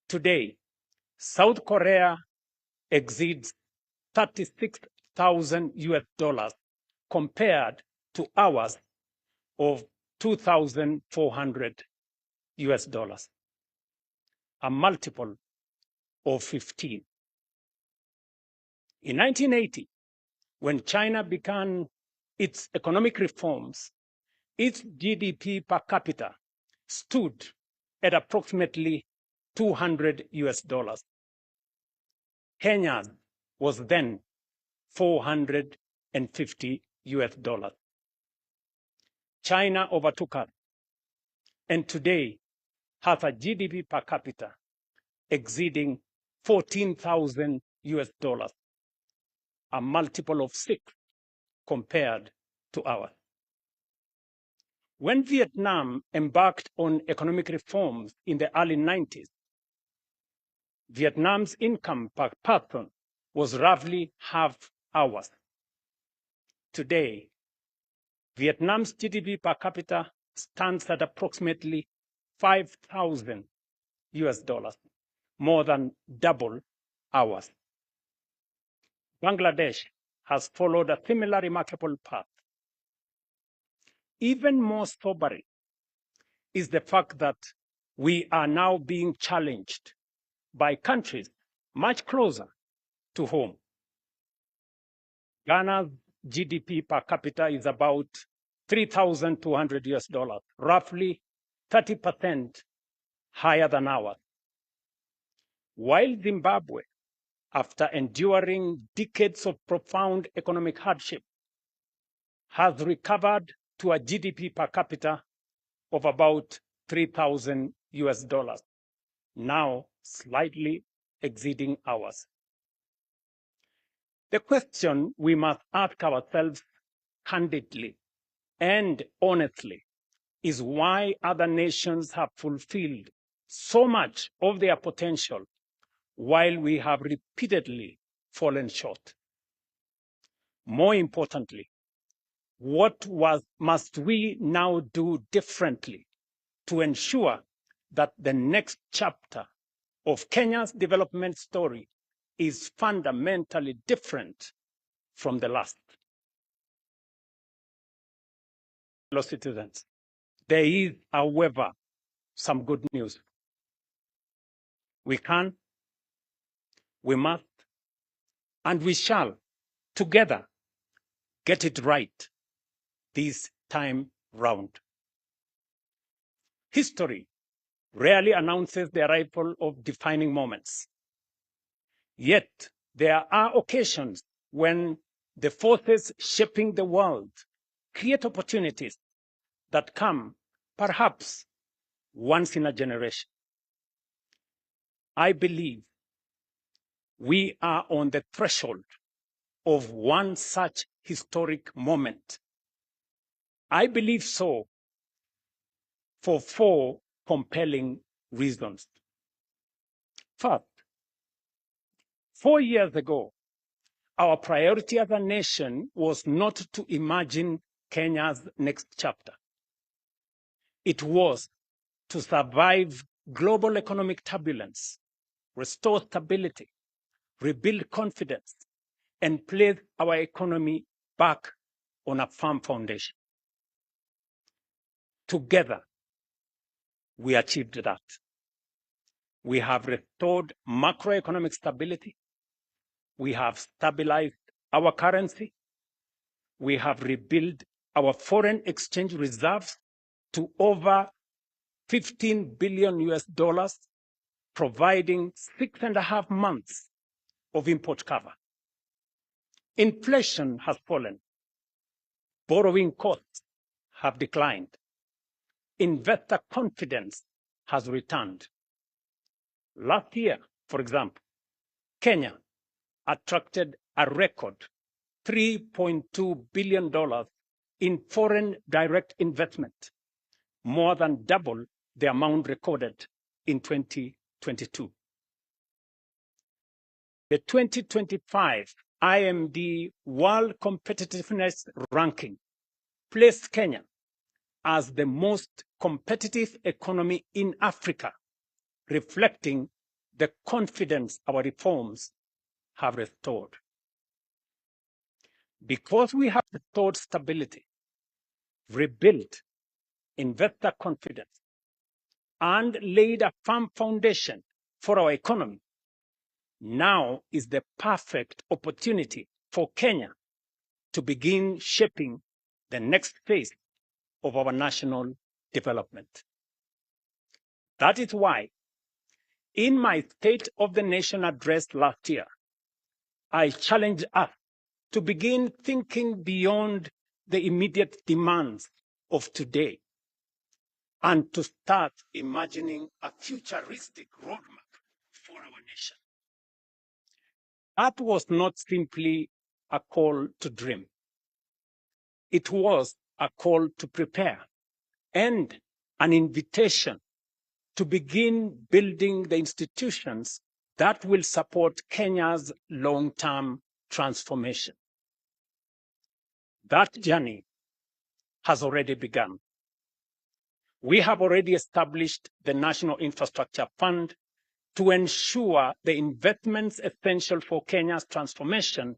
Today, South Korea exceeds 36,000 US dollars compared to ours of 2,400 US dollars, a multiple of 15. In 1980, when China began its economic reforms, its GDP per capita stood at approximately 200 US dollars. Kenya's was then 450 US dollars. China overtook us, and today has a GDP per capita exceeding 14,000 US dollars, a multiple of 6 compared to ours. When Vietnam embarked on economic reforms in the early 90s, Vietnam's income per person was roughly half ours. Today, Vietnam's GDP per capita stands at approximately 5,000 US dollars, more than double ours. Bangladesh has followed a similar remarkable path. Even more sobering is the fact that we are now being challenged by countries much closer to home. Ghana's GDP per capita is about 3,200 US dollars, roughly 30% higher than ours. While Zimbabwe, after enduring decades of profound economic hardship, has recovered to a GDP per capita of about 3,000 US dollars, now slightly exceeding ours. The question we must ask ourselves candidly and honestly is why other nations have fulfilled so much of their potential while we have repeatedly fallen short. More importantly, what must we now do differently to ensure that the next chapter of Kenya's development story is fundamentally different from the last? Fellow citizens, there is, however, some good news. We can, we must, and we shall together get it right this time round. History rarely announces the arrival of defining moments. Yet there are occasions when the forces shaping the world create opportunities that come perhaps once in a generation. I believe we are on the threshold of one such historic moment. I believe so for 4 compelling reasons. First, 4 years ago, our priority as a nation was not to imagine Kenya's next chapter. It was to survive global economic turbulence, restore stability, rebuild confidence, and place our economy back on a firm foundation. Together, we achieved that. We have restored macroeconomic stability. We have stabilized our currency. We have rebuilt our foreign exchange reserves to over 15 billion US dollars, providing 6.5 months of import cover. Inflation has fallen. Borrowing costs have declined. Investor confidence has returned. Last year, for example, Kenya attracted a record $3.2 billion in foreign direct investment, more than double the amount recorded in 2022. The 2025 IMD World Competitiveness Ranking placed Kenya as the most competitive economy in Africa, reflecting the confidence our reforms have restored. Because we have restored stability, rebuilt investor confidence, and laid a firm foundation for our economy, now is the perfect opportunity for Kenya to begin shaping the next phase of our national development. That is why, in my State of the Nation address last year, I challenged us to begin thinking beyond the immediate demands of today and to start imagining a futuristic roadmap for our nation. That was not simply a call to dream. It was a call to prepare and an invitation to begin building the institutions that will support Kenya's long-term transformation. That journey has already begun. We have already established the National Infrastructure Fund to ensure the investments essential for Kenya's transformation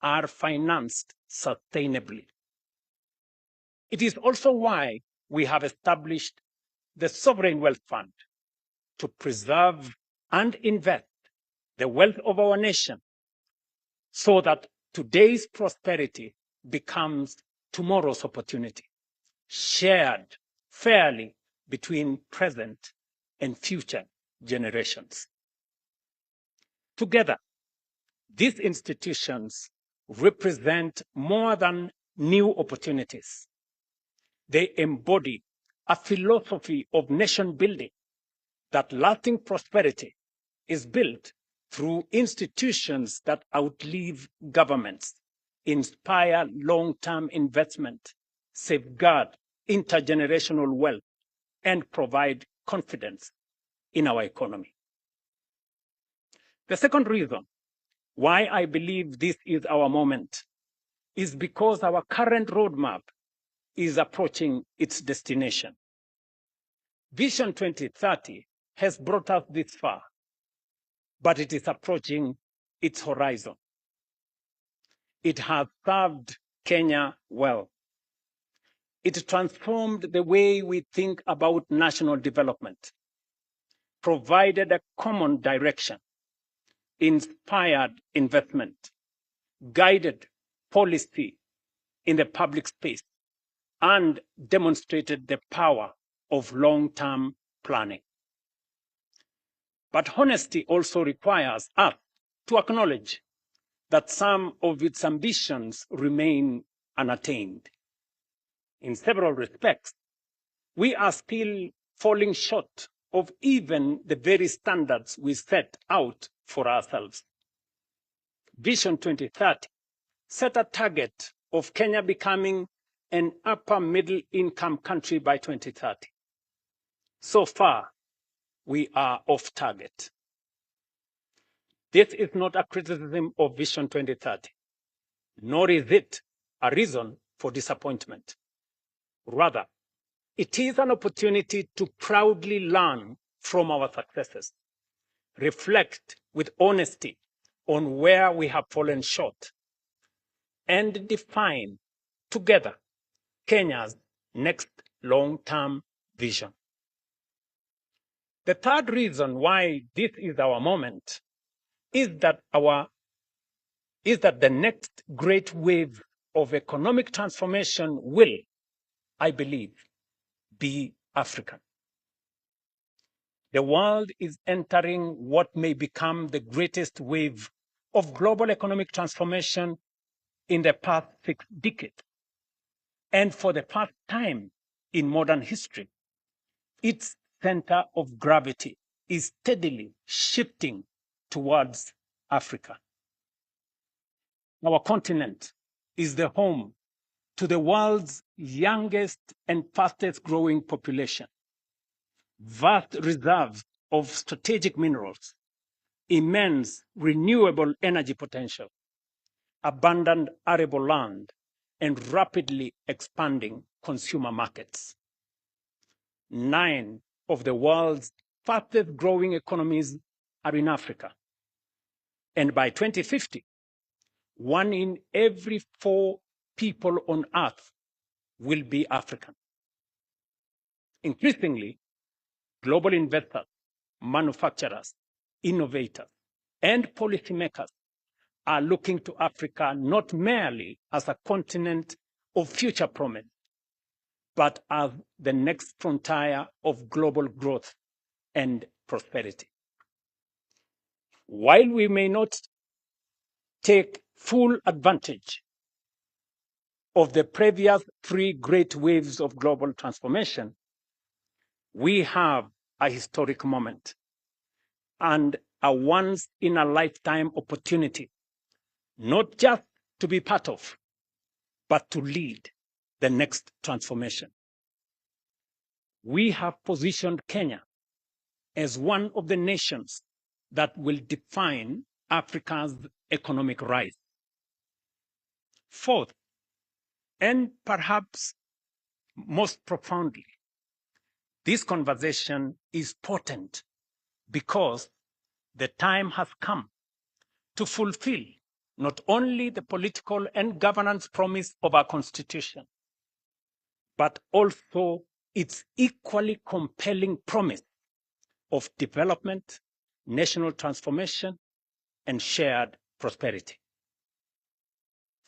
are financed sustainably. It is also why we have established the Sovereign Wealth Fund to preserve and invest the wealth of our nation so that today's prosperity becomes tomorrow's opportunity, shared fairly between present and future generations. Together, these institutions represent more than new opportunities. They embody a philosophy of nation building that lasting prosperity is built through institutions that outlive governments, inspire long-term investment, safeguard intergenerational wealth, and provide confidence in our economy. The second reason why I believe this is our moment is because our current roadmap is approaching its destination. Vision 2030 has brought us this far, but it is approaching its horizon. It has served Kenya well. It transformed the way we think about national development, provided a common direction, inspired investment, guided policy in the public space, and demonstrated the power of long-term planning. But honesty also requires us to acknowledge that some of its ambitions remain unattained. In several respects, we are still falling short of even the very standards we set out for ourselves. Vision 2030 set a target of Kenya becoming an upper middle income country by 2030. So far, we are off target. This is not a criticism of Vision 2030, nor is it a reason for disappointment. Rather, it is an opportunity to proudly learn from our successes, reflect with honesty on where we have fallen short, and define together Kenya's next long-term vision. The third reason why this is our moment is that the next great wave of economic transformation will, I believe, be African. The world is entering what may become the greatest wave of global economic transformation in the past 6 decades. And for the first time in modern history, its center of gravity is steadily shifting towards Africa. Our continent is the home to the world's youngest and fastest growing population, vast reserves of strategic minerals, immense renewable energy potential, abundant arable land, and rapidly expanding consumer markets. 9 of the world's fastest growing economies are in Africa. And by 2050, 1 in every 4 people on Earth will be African. Increasingly, global investors, manufacturers, innovators, and policymakers are looking to Africa not merely as a continent of future promise, but as the next frontier of global growth and prosperity. While we may not take full advantage of the previous 3 great waves of global transformation, we have a historic moment and a once-in-a-lifetime opportunity, not just to be part of, but to lead the next transformation. We have positioned Kenya as one of the nations that will define Africa's economic rise. Fourth, and perhaps most profoundly, this conversation is potent because the time has come to fulfill not only the political and governance promise of our Constitution, but also its equally compelling promise of development, national transformation, and shared prosperity.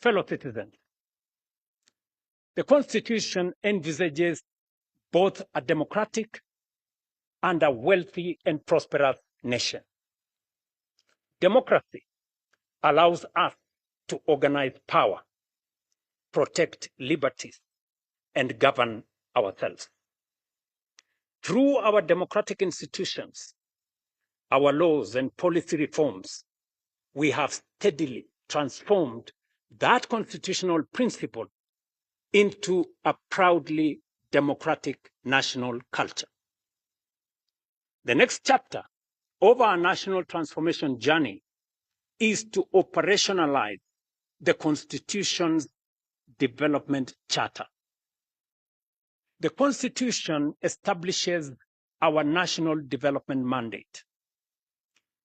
Fellow citizens, the Constitution envisages both a democratic and a wealthy and prosperous nation. Democracy allows us to organize power, protect liberties, and govern ourselves. Through our democratic institutions, our laws and policy reforms, we have steadily transformed that constitutional principle into a proudly democratic national culture. The next chapter of our national transformation journey is to operationalize the Constitution's development charter. The Constitution establishes our national development mandate.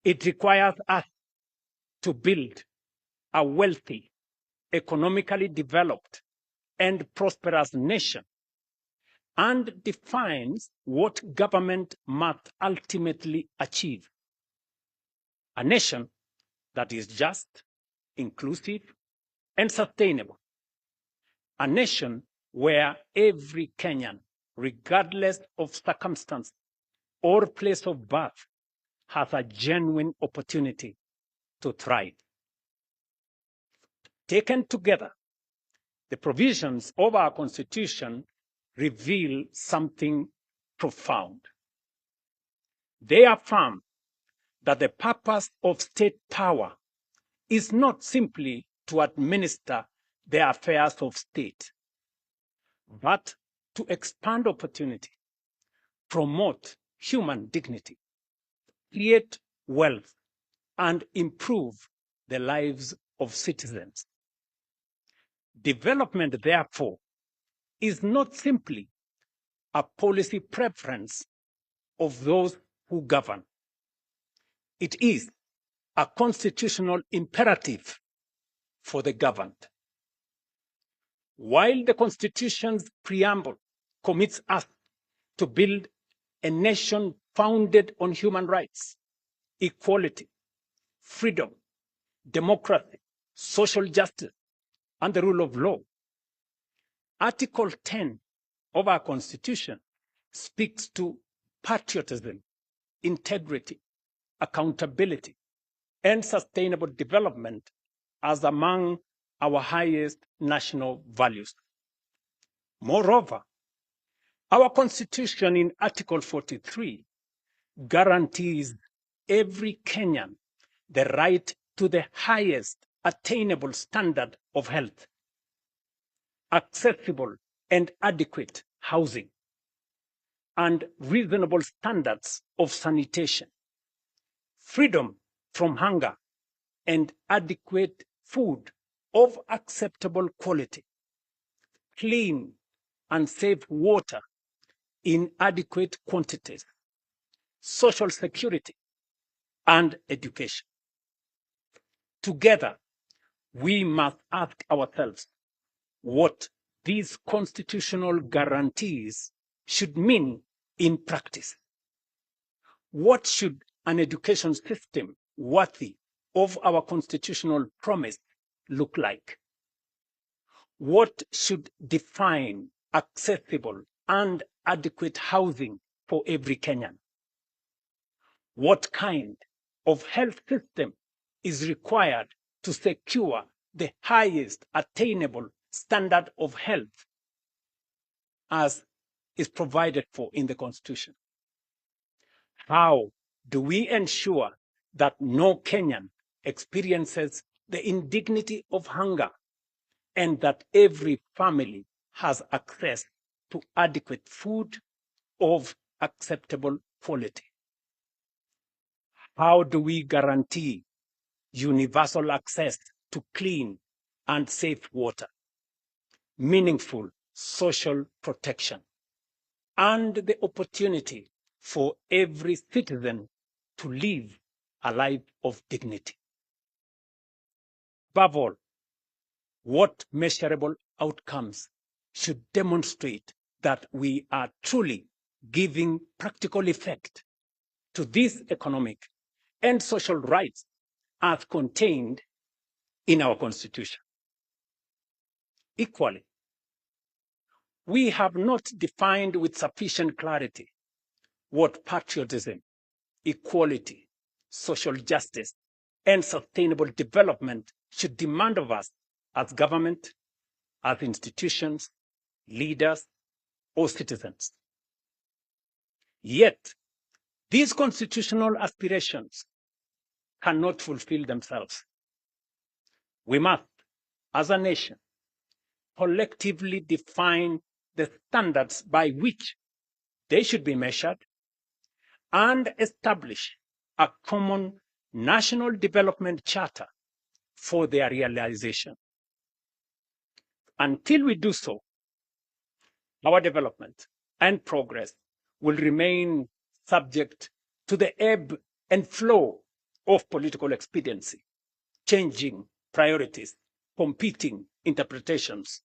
It requires us to build a wealthy, economically developed, and prosperous nation, and defines what government must ultimately achieve. A nation that is just, inclusive, and sustainable. A nation where every Kenyan, regardless of circumstance or place of birth, has a genuine opportunity to thrive. Taken together, the provisions of our Constitution reveal something profound. They affirm that the purpose of state power is not simply to administer the affairs of state, but to expand opportunity, promote human dignity, create wealth, and improve the lives of citizens. Development, therefore, is not simply a policy preference of those who govern. It is a constitutional imperative for the governed. While the Constitution's preamble commits us to build a nation founded on human rights, equality, freedom, democracy, social justice, and the rule of law, Article 10 of our Constitution speaks to patriotism, integrity, accountability, and sustainable development as among our highest national values. Moreover, our Constitution in Article 43 guarantees every Kenyan the right to the highest attainable standard of health, accessible and adequate housing, and reasonable standards of sanitation, freedom from hunger, and adequate food of acceptable quality, clean and safe water in adequate quantities, social security, and education. Together, we must ask ourselves what these constitutional guarantees should mean in practice. What should an education system worthy of our constitutional promise look like? What should define accessible and adequate housing for every Kenyan? What kind of health system is required to secure the highest attainable standard of health as is provided for in the Constitution? How do we ensure that no Kenyan experiences the indignity of hunger and that every family has access to adequate food of acceptable quality? How do we guarantee universal access to clean and safe water, meaningful social protection, and the opportunity for every citizen to live a life of dignity? Above all, what measurable outcomes should demonstrate that we are truly giving practical effect to these economic and social rights as contained in our Constitution? Equally, we have not defined with sufficient clarity what patriotism, equality, social justice, and sustainable development should demand of us as government, as institutions, leaders, or citizens. Yet, these constitutional aspirations cannot fulfill themselves. We must, as a nation, collectively define the standards by which they should be measured and establish a common national development charter for their realization. Until we do so, our development and progress will remain subject to the ebb and flow of political expediency, changing priorities, competing interpretations,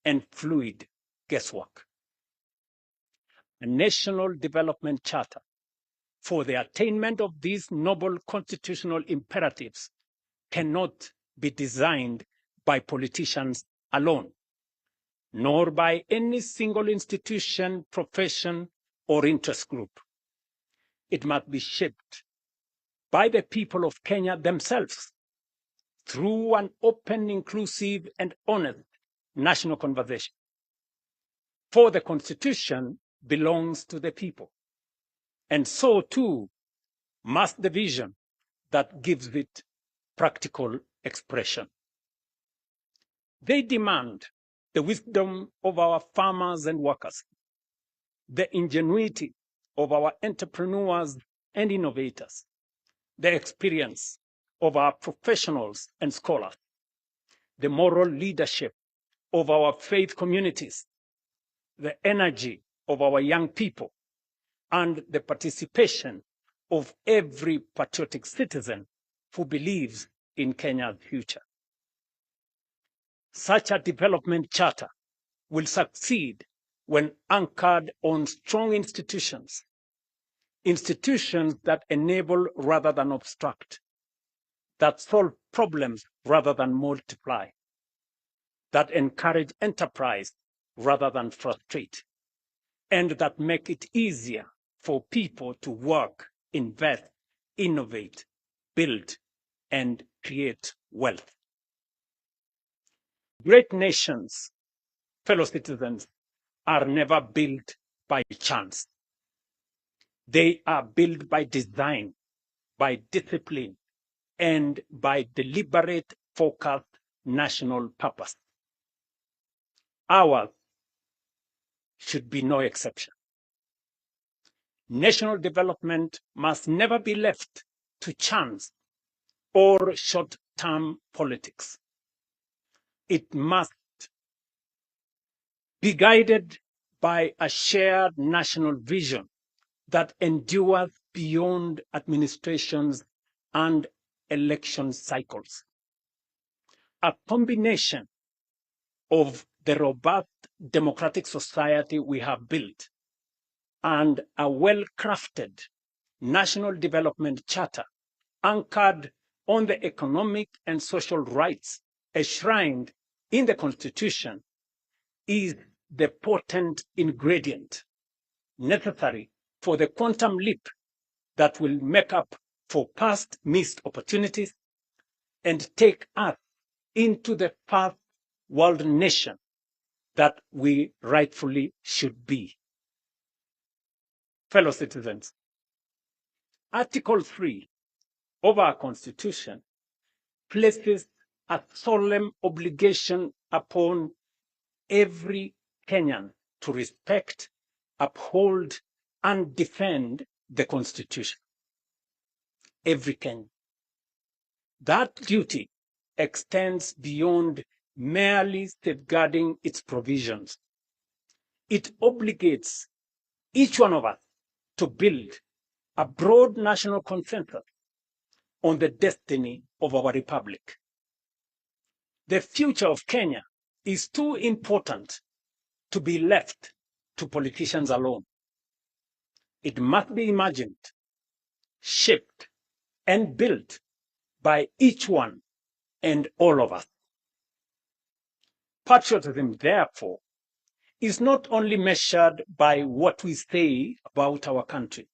and fluid guesswork. A national development charter for the attainment of these noble constitutional imperatives cannot be designed by politicians alone, nor by any single institution, profession, or interest group. It must be shaped by the people of Kenya themselves through an open, inclusive, and honest national conversation. For the Constitution belongs to the people, and so too must the vision that gives it practical expression. They demand the wisdom of our farmers and workers, the ingenuity of our entrepreneurs and innovators, the experience of our professionals and scholars, the moral leadership of our faith communities, the energy of our young people, and the participation of every patriotic citizen who believes in Kenya's future. Such a development charter will succeed when anchored on strong institutions, institutions that enable rather than obstruct, that solve problems rather than multiply, that encourage enterprise rather than frustrate, and that make it easier for people to work, invest, innovate, build, and create wealth. Great nations, fellow citizens, are never built by chance. They are built by design, by discipline, and by deliberate, focused national purpose. Ours should be no exception. National development must never be left to chance or short-term politics. It must be guided by a shared national vision that endures beyond administrations and election cycles. A combination of the robust democratic society we have built and a well-crafted national development charter anchored on the economic and social rights enshrined in the Constitution is the potent ingredient necessary for the quantum leap that will make up for past missed opportunities and take us into the first world nation that we rightfully should be. Fellow citizens, Article 3 of our Constitution places a solemn obligation upon every Kenyan to respect, uphold, and defend the Constitution. Every Kenyan. That duty extends beyond merely safeguarding its provisions. It obligates each one of us to build a broad national consensus on the destiny of our republic. The future of Kenya is too important to be left to politicians alone. It must be imagined, shaped, and built by each one and all of us. Patriotism, therefore, is not only measured by what we say about our country.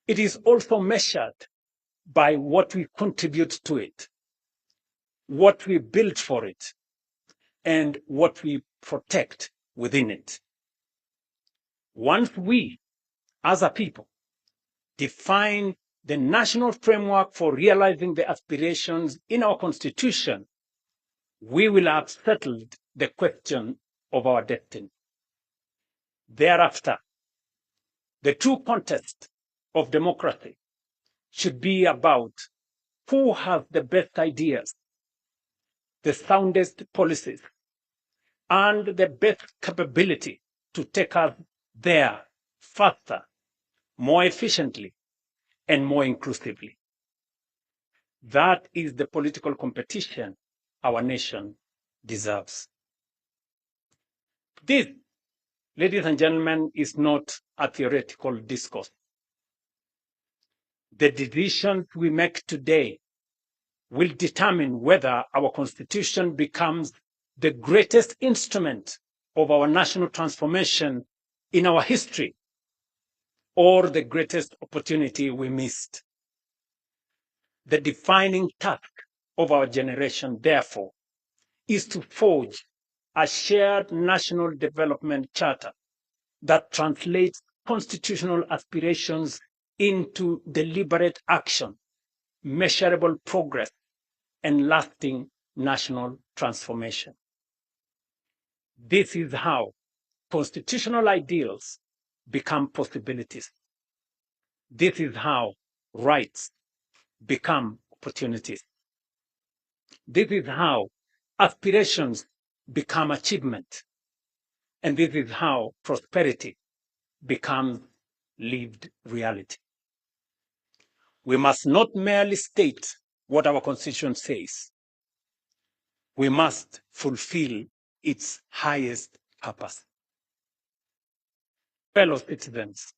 It is also measured by what we contribute to it, what we build for it, and what we protect within it. Once we, as a people, define the national framework for realizing the aspirations in our Constitution, we will have settled the question of our destiny. Thereafter, the true contest of democracy should be about who has the best ideas, the soundest policies, and the best capability to take us there faster, more efficiently, and more inclusively. That is the political competition our nation deserves. This, ladies and gentlemen, is not a theoretical discourse. The decisions we make today will determine whether our Constitution becomes the greatest instrument of our national transformation in our history or the greatest opportunity we missed. The defining task of our generation, therefore, is to forge a shared national development charter that translates constitutional aspirations into deliberate action, measurable progress, and lasting national transformation. This is how constitutional ideals become possibilities. This is how rights become opportunities. This is how aspirations become achievement. And this is how prosperity becomes lived reality. We must not merely state what our Constitution says. We must fulfill its highest purpose. Fellow citizens,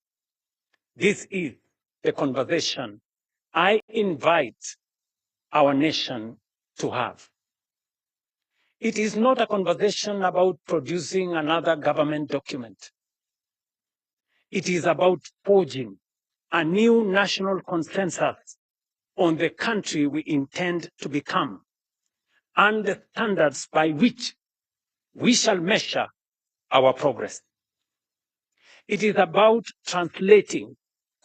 this is the conversation I invite our nation to have. It is not a conversation about producing another government document. It is about forging a new national consensus on the country we intend to become and the standards by which we shall measure our progress. It is about translating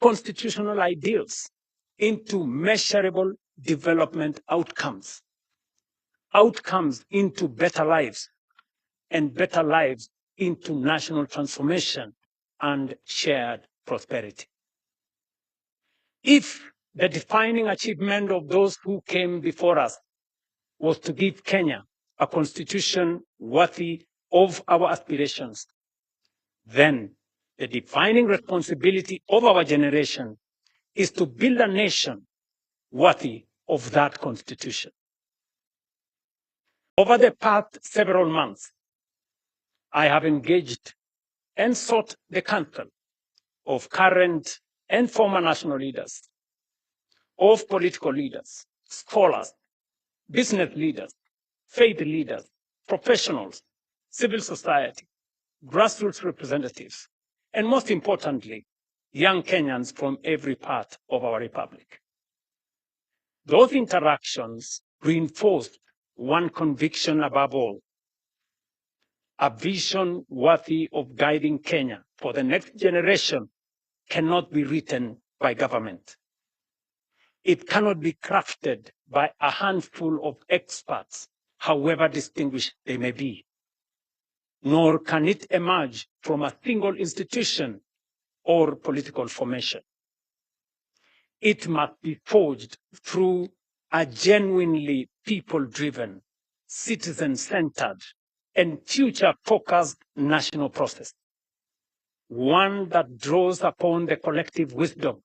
constitutional ideals into measurable development outcomes, outcomes into better lives, and better lives into national transformation and shared prosperity. If the defining achievement of those who came before us was to give Kenya a constitution worthy of our aspirations, then the defining responsibility of our generation is to build a nation worthy of that constitution. Over the past several months, I have engaged and sought the counsel of current and former national leaders, of political leaders, scholars, business leaders, faith leaders, professionals, civil society, grassroots representatives, and most importantly, young Kenyans from every part of our republic. Those interactions reinforced one conviction above all: a vision worthy of guiding Kenya for the next generation cannot be written by government. It cannot be crafted by a handful of experts, however distinguished they may be. Nor can it emerge from a single institution or political formation. It must be forged through a genuinely people-driven, citizen-centered, and future-focused national process. One that draws upon the collective wisdom,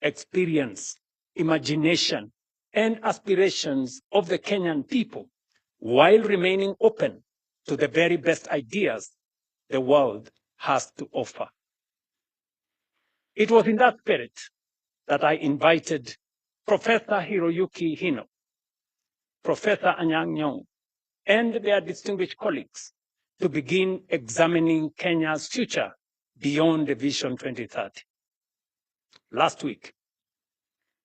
experience, imagination, and aspirations of the Kenyan people, while remaining open to the very best ideas the world has to offer. It was in that spirit that I invited Professor Hiroyuki Hino, Professor Anyang' Nyong'o, and their distinguished colleagues to begin examining Kenya's future beyond the Vision 2030. Last week,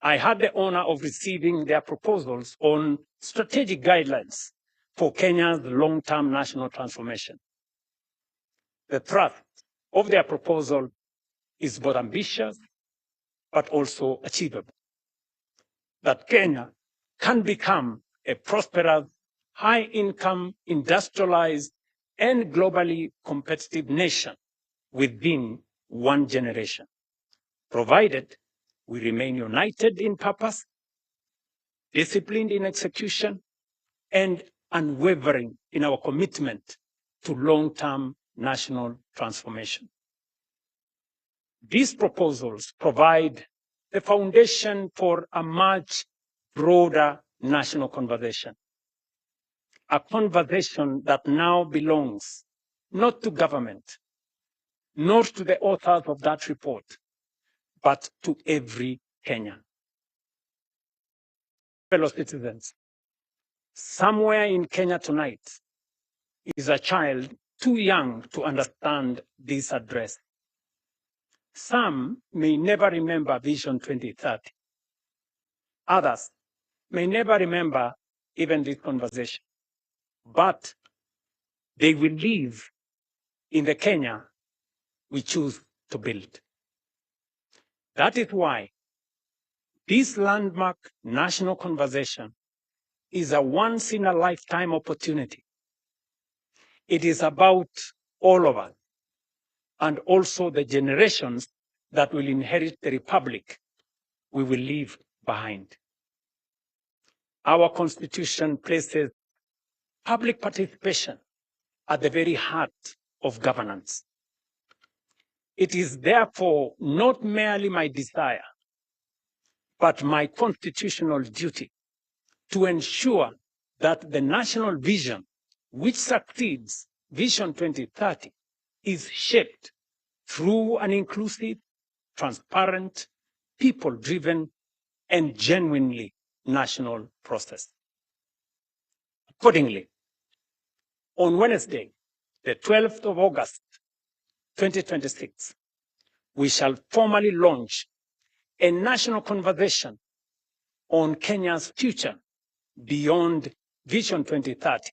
I had the honor of receiving their proposals on strategic guidelines for Kenya's long-term national transformation. The thrust of their proposal is both ambitious but also achievable. That Kenya can become a prosperous, high-income, industrialized, and globally competitive nation within one generation, provided we remain united in purpose, disciplined in execution, and unwavering in our commitment to long-term national transformation. These proposals provide the foundation for a much broader national conversation, a conversation that now belongs not to government, nor to the authors of that report, but to every Kenyan. Fellow citizens, somewhere in Kenya tonight is a child too young to understand this address. Some may never remember Vision 2030. Others may never remember even this conversation, but they will live in the Kenya we choose to build. That is why this landmark national conversation is a once-in-a-lifetime opportunity. It is about all of us, and also the generations that will inherit the republic we will leave behind. Our Constitution places public participation at the very heart of governance. It is therefore not merely my desire, but my constitutional duty to ensure that the national vision, which succeeds Vision 2030, is shaped through an inclusive, transparent, people-driven, and genuinely national process. Accordingly, on Wednesday, the 12th of August, 2026, we shall formally launch a national conversation on Kenya's future beyond Vision 2030,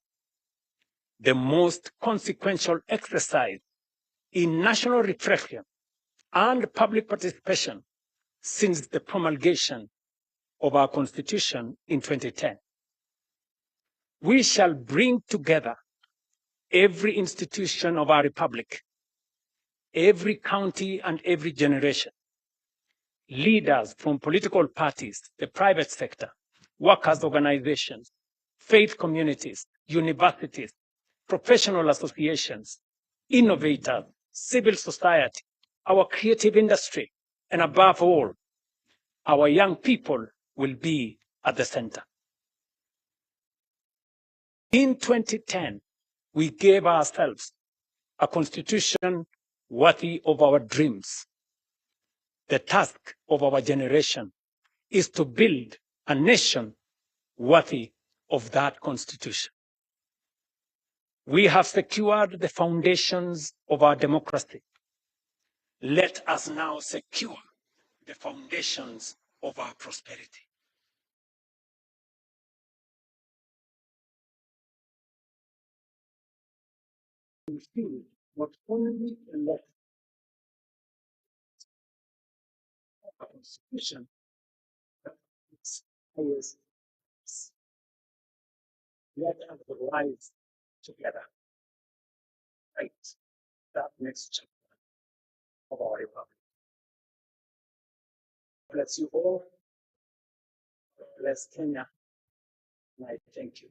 the most consequential exercise in national reflection and public participation since the promulgation of our Constitution in 2010. We shall bring together every institution of our republic, every county and every generation, leaders from political parties, the private sector, workers' organizations, faith communities, universities, professional associations, innovators, civil society, our creative industry, and above all, our young people will be at the center. In 2010, we gave ourselves a constitution worthy of our dreams. The task of our generation is to build a nation worthy of that constitution. We have secured the foundations of our democracy. Let us now secure the foundations of our prosperity. We feel not only the left of our constitution, but its highest. Let us rise together, right? That next chapter of our republic. Bless you all. Bless Kenya. And I thank you.